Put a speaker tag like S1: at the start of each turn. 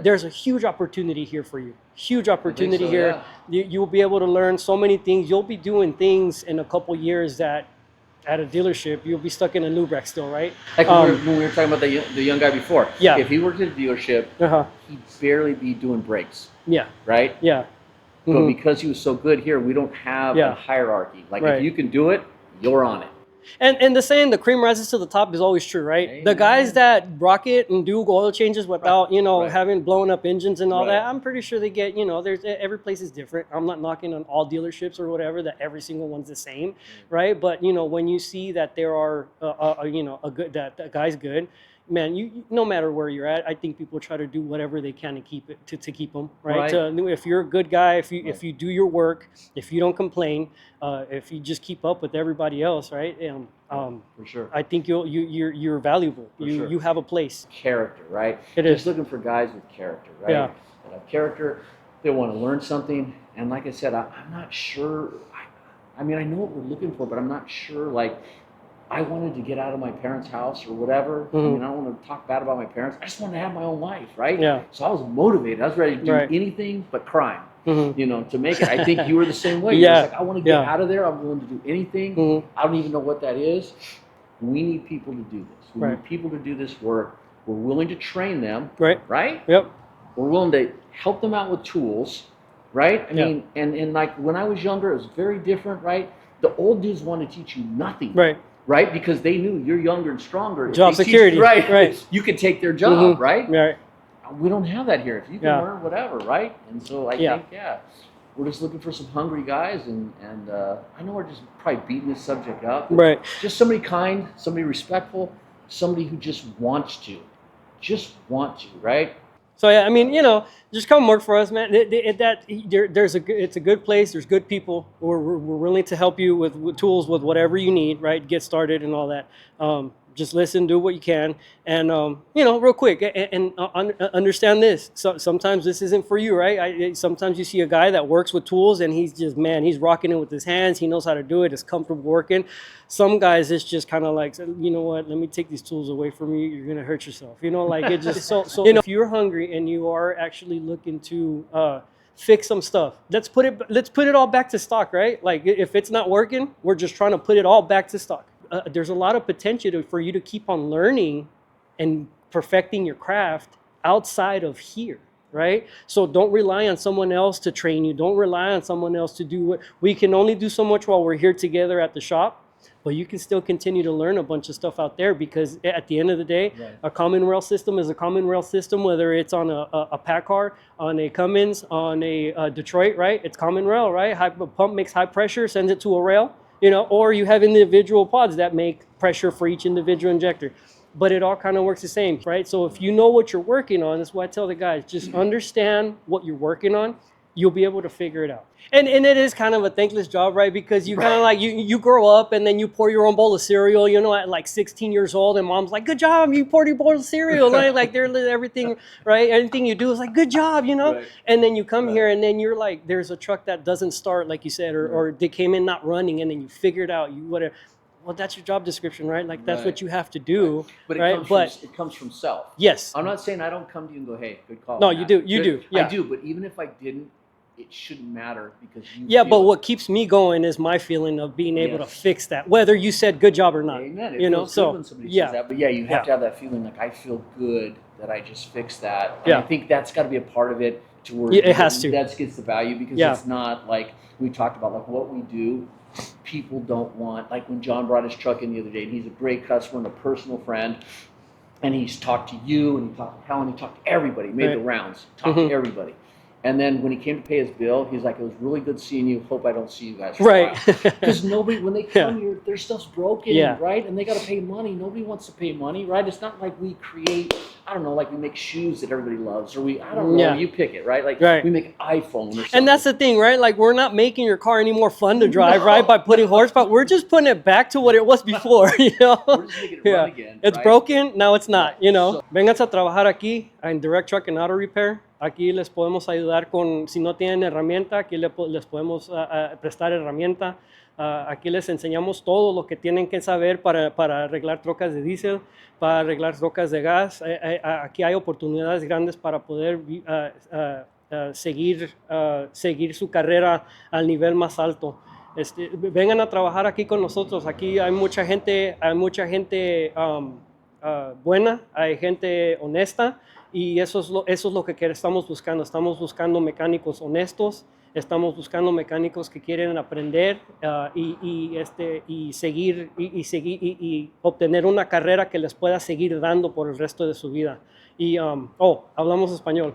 S1: there's a huge opportunity here for you. Huge opportunity
S2: so,
S1: here. You'll be able to learn so many things. You'll be doing things in a couple years that at a dealership, you'll be stuck in a lubrex still, right?
S2: Like when we were talking about the young guy before.
S1: Yeah.
S2: If he worked at a dealership, he'd barely be doing brakes.
S1: Yeah.
S2: Right?
S1: Yeah.
S2: But because he was so good here, we don't have a hierarchy. Like if you can do it, you're on it.
S1: And the saying, the cream rises to the top, is always true, right?
S2: Amen.
S1: The guys that rock it and do oil changes without, having blown up engines and all that, I'm pretty sure they get, there's every place is different. I'm not knocking on all dealerships or whatever, that every single one's the same, right? But, when you see that there are, that guy's good, man, you no matter where you're at, I think people try to do whatever they can to keep it to keep them right. If you're a good guy, if you do your work, if you don't complain, if you just keep up with everybody else, right?
S2: For sure.
S1: I think you're valuable. You have a place.
S2: Character, right?
S1: It
S2: is. Just looking for guys with character, right?
S1: Yeah.
S2: That have character. They want to learn something, and like I said, I'm not sure. I mean, I know what we're looking for, but I'm not sure. Like, I wanted to get out of my parents' house or whatever. I mean, I don't want to talk bad about my parents. I just wanted to have my own life, right?
S1: Yeah.
S2: So I was motivated. I was ready to do anything but crime, to make it. I think you were the same way.
S1: Yeah.
S2: You're just like, I want to get out of there. I'm willing to do anything. I don't even know what that is. We need people to do this. We need people to do this work. We're willing to train them. Right?
S1: Yep.
S2: We're willing to help them out with tools, right? I mean, and like when I was younger, it was very different, right? The old dudes want to teach you nothing. Right? Because they knew you're younger and stronger.
S1: Job security.
S2: Right. You could take their job, right?
S1: Right.
S2: We don't have that here. If you can learn whatever, right? And so I think, we're just looking for some hungry guys. And I know we're just probably beating this subject up.
S1: Right.
S2: Just somebody kind, somebody respectful, somebody who just wants to. Right?
S1: So yeah, I mean, just come work for us, man. It's a good place. There's good people. We're willing to help you with tools, with whatever you need, right? Get started and all that. Just listen, do what you can, and real quick, and understand this. So sometimes this isn't for you, right? Sometimes you see a guy that works with tools, and he's just he's rocking it with his hands. He knows how to do it. It's comfortable working. Some guys, it's just kind of like, you know what? Let me take these tools away from you. You're gonna hurt yourself. Like it just so. If you're hungry and you are actually looking to fix some stuff, let's put it all back to stock, right? Like if it's not working, we're just trying to put it all back to stock. There's a lot of potential for you to keep on learning and perfecting your craft outside of here, right? So don't rely on someone else to train you. Don't rely on someone else to do what we can only do so much while we're here together at the shop, but you can still continue to learn a bunch of stuff out there, because at the end of the day, a common rail system is a common rail system, whether it's on a PACCAR, on a Cummins, on a Detroit, right? It's common rail, right? A pump makes high pressure, sends it to a rail. Or you have individual pods that make pressure for each individual injector. But it all kind of works the same, right? So if you know what you're working on, that's why I tell the guys, just understand what you're working on. You'll be able to figure it out. And it is kind of a thankless job, right? Because you kind of like, you grow up and then you pour your own bowl of cereal, at like 16 years old, and mom's like, good job, you poured your bowl of cereal. Like they're everything, right? Everything you do is like, good job, And then you come here and then you're like, there's a truck that doesn't start, like you said, or they came in not running, and then you figure it out, whatever. Well, that's your job description, right? Like that's what you have to do.
S2: But it comes from self.
S1: Yes.
S2: I'm not saying I don't come to you and go, hey, good call.
S1: No, you do. You do. Yeah.
S2: I do. But even if I didn't, it shouldn't matter, because you.
S1: Yeah, but what keeps me going is my feeling of being able to fix that, whether you said good job or not.
S2: Amen. It feels good when somebody says that. But you have to have that feeling like, I feel good that I just fixed that. And I think that's got to be a part of it, to where
S1: it has to.
S2: That gets the value, because it's not like we talked about, like what we do. People don't want, like when John brought his truck in the other day, and he's a great customer and a personal friend, and he's talked to you, and he talked to Helen, he talked to everybody, made the rounds, talked to everybody. And then when he came to pay his bill, he's like, it was really good seeing you. Hope I don't see you guys for a while. Because nobody, when they come here, their stuff's broken, right? And they got to pay money. Nobody wants to pay money, right? It's not like we create, I don't know, like we make shoes that everybody loves, or I don't know, you pick it, right? Like we make an iPhone or something.
S1: And that's the thing, right? Like we're not making your car any more fun to drive, right? By putting horsepower. We're just putting it back to what it was before,
S2: We're just making it run again.
S1: It's broken, now it's not, Vengas a trabajar aquí en Direct Truck and Auto Repair. Aquí les podemos ayudar con, si no tienen herramienta, aquí les podemos prestar herramienta. Aquí les enseñamos todo lo que tienen que saber para arreglar trocas de diésel, para arreglar trocas de gas. Aquí hay oportunidades grandes para poder seguir su carrera al nivel más alto. Vengan a trabajar aquí con nosotros. Aquí hay mucha gente buena, hay gente honesta, y eso es lo que estamos buscando. Estamos buscando mecánicos honestos, estamos buscando mecánicos que quieren aprender y seguir y obtener una carrera que les pueda seguir dando por el resto de su vida. Y hablamos español.